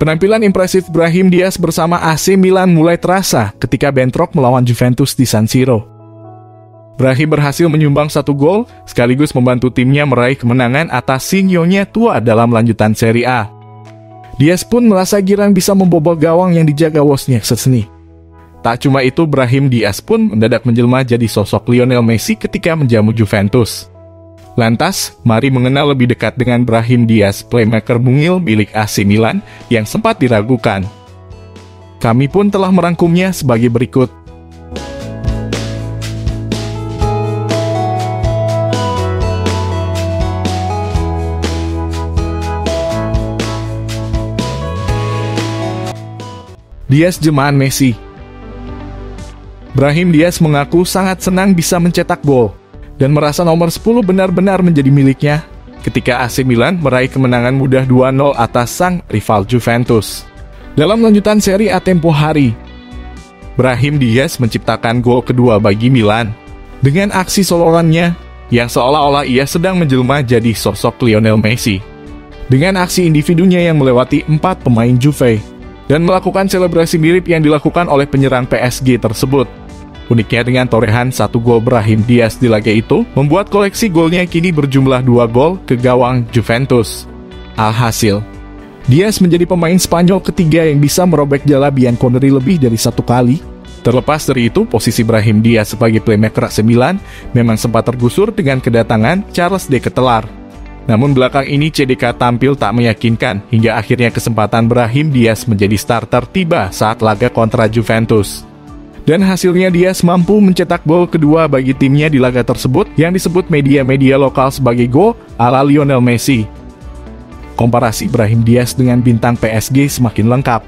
Penampilan impresif Brahim Diaz bersama AC Milan mulai terasa ketika bentrok melawan Juventus di San Siro. Brahim berhasil menyumbang 1 gol, sekaligus membantu timnya meraih kemenangan atas si nyonya tua dalam lanjutan Serie A. Diaz pun merasa girang bisa membobol gawang yang dijaga Wozniak Szczesny. Tak cuma itu, Brahim Diaz pun mendadak menjelma jadi sosok Lionel Messi ketika menjamu Juventus. Lantas, mari mengenal lebih dekat dengan Brahim Diaz, playmaker mungil milik AC Milan yang sempat diragukan. Kami pun telah merangkumnya sebagai berikut. Diaz jemahan Messi. Brahim Diaz mengaku sangat senang bisa mencetak gol dan merasa nomor 10 benar-benar menjadi miliknya ketika AC Milan meraih kemenangan mudah 2-0 atas sang rival Juventus. Dalam lanjutan Serie A tempo hari, Brahim Diaz menciptakan gol kedua bagi Milan dengan aksi solorannya yang seolah-olah ia sedang menjelma jadi sosok Lionel Messi. Dengan aksi individunya yang melewati 4 pemain Juve dan melakukan selebrasi mirip yang dilakukan oleh penyerang PSG tersebut. Uniknya, dengan torehan 1 gol Brahim Diaz di laga itu, membuat koleksi golnya kini berjumlah 2 gol ke gawang Juventus. Alhasil, Diaz menjadi pemain Spanyol ketiga yang bisa merobek jala Bianconeri lebih dari 1 kali. Terlepas dari itu, posisi Brahim Diaz sebagai playmaker AC Milan memang sempat tergusur dengan kedatangan Charles de Ketelaere. Namun belakang ini CDK tampil tak meyakinkan hingga akhirnya kesempatan Brahim Diaz menjadi starter tiba saat laga kontra Juventus. Dan hasilnya Diaz mampu mencetak gol kedua bagi timnya di laga tersebut yang disebut media-media lokal sebagai gol ala Lionel Messi. Komparasi Brahim Diaz dengan bintang PSG semakin lengkap,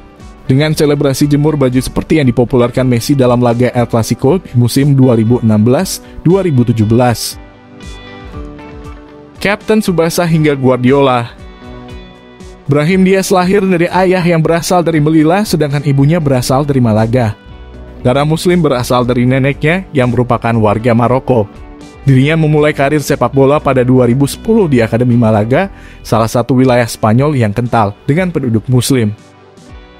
dengan selebrasi jemur baju seperti yang dipopulerkan Messi dalam laga El Clasico musim 2016-2017. Kapten Tsubasa hingga Guardiola. Brahim Diaz lahir dari ayah yang berasal dari Melilla, sedangkan ibunya berasal dari Malaga. Darah Muslim berasal dari neneknya yang merupakan warga Maroko. Dirinya memulai karir sepak bola pada 2010 di Akademi Malaga, salah satu wilayah Spanyol yang kental dengan penduduk Muslim.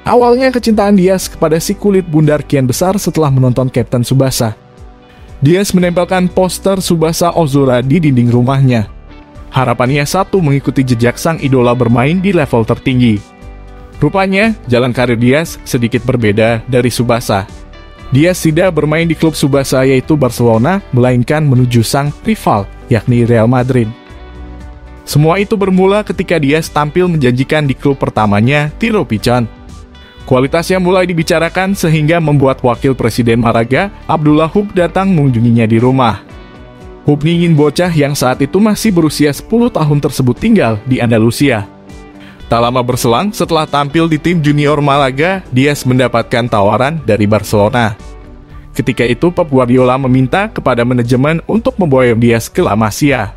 Awalnya kecintaan Diaz kepada si kulit bundar kian besar setelah menonton Kapten Tsubasa. Diaz menempelkan poster Tsubasa Ozora di dinding rumahnya. Harapannya satu, mengikuti jejak sang idola bermain di level tertinggi. Rupanya, jalan karir Diaz sedikit berbeda dari Tsubasa. Diaz tidak bermain di klub Tsubasa yaitu Barcelona, melainkan menuju sang rival, yakni Real Madrid. Semua itu bermula ketika Diaz tampil menjanjikan di klub pertamanya, Tiro Pichon. Kualitasnya mulai dibicarakan sehingga membuat wakil presiden Malaga, Abdullah Hub, datang mengunjunginya di rumah. Hub ingin bocah yang saat itu masih berusia 10 tahun tersebut tinggal di Andalusia. Tak lama berselang, setelah tampil di tim junior Malaga, Diaz mendapatkan tawaran dari Barcelona. Ketika itu, Pep Guardiola meminta kepada manajemen untuk memboyong Diaz ke La Masia.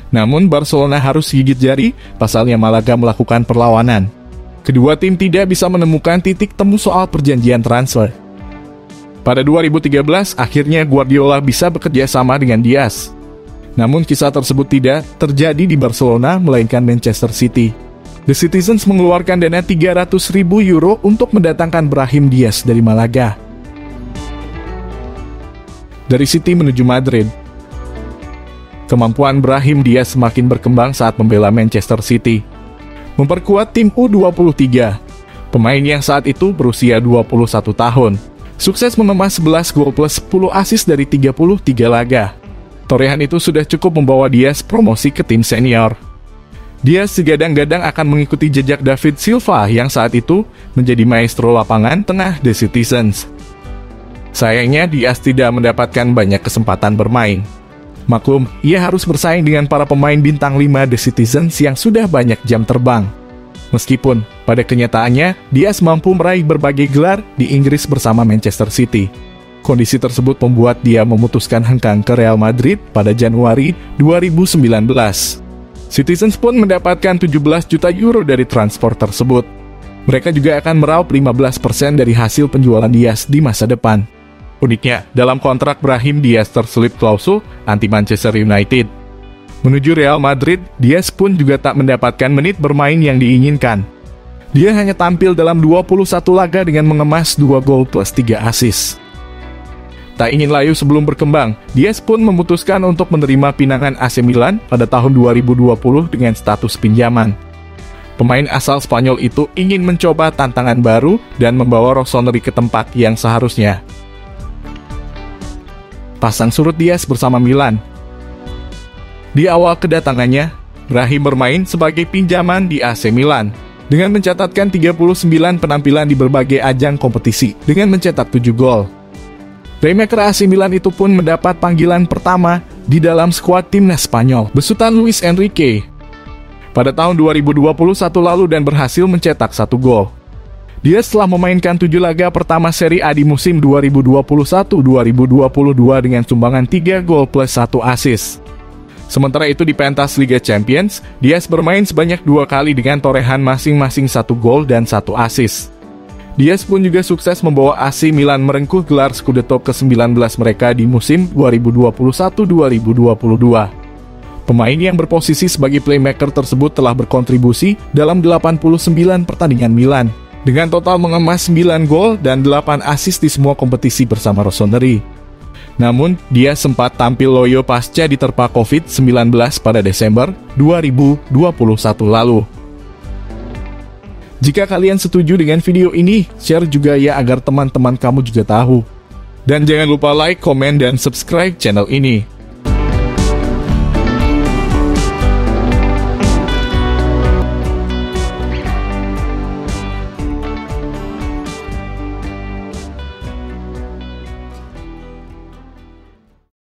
Namun, Barcelona harus gigit jari, pasalnya Malaga melakukan perlawanan. Kedua tim tidak bisa menemukan titik temu soal perjanjian transfer. Pada 2013, akhirnya Guardiola bisa bekerja sama dengan Diaz. Namun kisah tersebut tidak terjadi di Barcelona, melainkan Manchester City. The Citizens mengeluarkan dana 300.000 euro untuk mendatangkan Brahim Diaz dari Malaga. Dari City menuju Madrid. Kemampuan Brahim Diaz semakin berkembang saat membela Manchester City. Memperkuat tim U23. Pemain yang saat itu berusia 21 tahun. Sukses mengemas 11 gol plus 10 assist dari 33 laga. Torehan itu sudah cukup membawa Diaz promosi ke tim senior. Diaz digadang-gadang akan mengikuti jejak David Silva yang saat itu menjadi maestro lapangan tengah The Citizens. Sayangnya Diaz tidak mendapatkan banyak kesempatan bermain. Maklum, ia harus bersaing dengan para pemain bintang 5 The Citizens yang sudah banyak jam terbang. Meskipun, pada kenyataannya, Diaz mampu meraih berbagai gelar di Inggris bersama Manchester City. Kondisi tersebut membuat dia memutuskan hengkang ke Real Madrid pada Januari 2019. Citizens pun mendapatkan 17 juta euro dari transfer tersebut. Mereka juga akan meraup 15% dari hasil penjualan Diaz di masa depan. Uniknya, dalam kontrak Brahim Diaz terselip klausul anti Manchester United. Menuju Real Madrid, Diaz pun juga tak mendapatkan menit bermain yang diinginkan. Dia hanya tampil dalam 21 laga dengan mengemas 2 gol plus 3 assist. Tak ingin layu sebelum berkembang, Dias pun memutuskan untuk menerima pinangan AC Milan pada tahun 2020 dengan status pinjaman. Pemain asal Spanyol itu ingin mencoba tantangan baru dan membawa Rossoneri ke tempat yang seharusnya. Pasang surut Dias bersama Milan. Di awal kedatangannya, Brahim bermain sebagai pinjaman di AC Milan dengan mencatatkan 39 penampilan di berbagai ajang kompetisi dengan mencetak 7 gol. Playmaker AC Milan itu pun mendapat panggilan pertama di dalam skuad timnas Spanyol besutan Luis Enrique pada tahun 2021 lalu dan berhasil mencetak 1 gol. Dia setelah memainkan 7 laga pertama Serie A di musim 2021-2022 dengan sumbangan 3 gol plus 1 assist. Sementara itu di pentas Liga Champions, Dias bermain sebanyak 2 kali dengan torehan masing-masing 1 gol dan 1 assist. Dias pun juga sukses membawa AC Milan merengkuh gelar Scudetto ke-19 mereka di musim 2021-2022. Pemain yang berposisi sebagai playmaker tersebut telah berkontribusi dalam 89 pertandingan Milan, dengan total mengemas 9 gol dan 8 assist di semua kompetisi bersama Rossoneri. Namun, dia sempat tampil loyo pasca diterpa COVID-19 pada Desember 2021 lalu. Jika kalian setuju dengan video ini, share juga ya agar teman-teman kamu juga tahu. Dan jangan lupa like, komen, dan subscribe channel ini.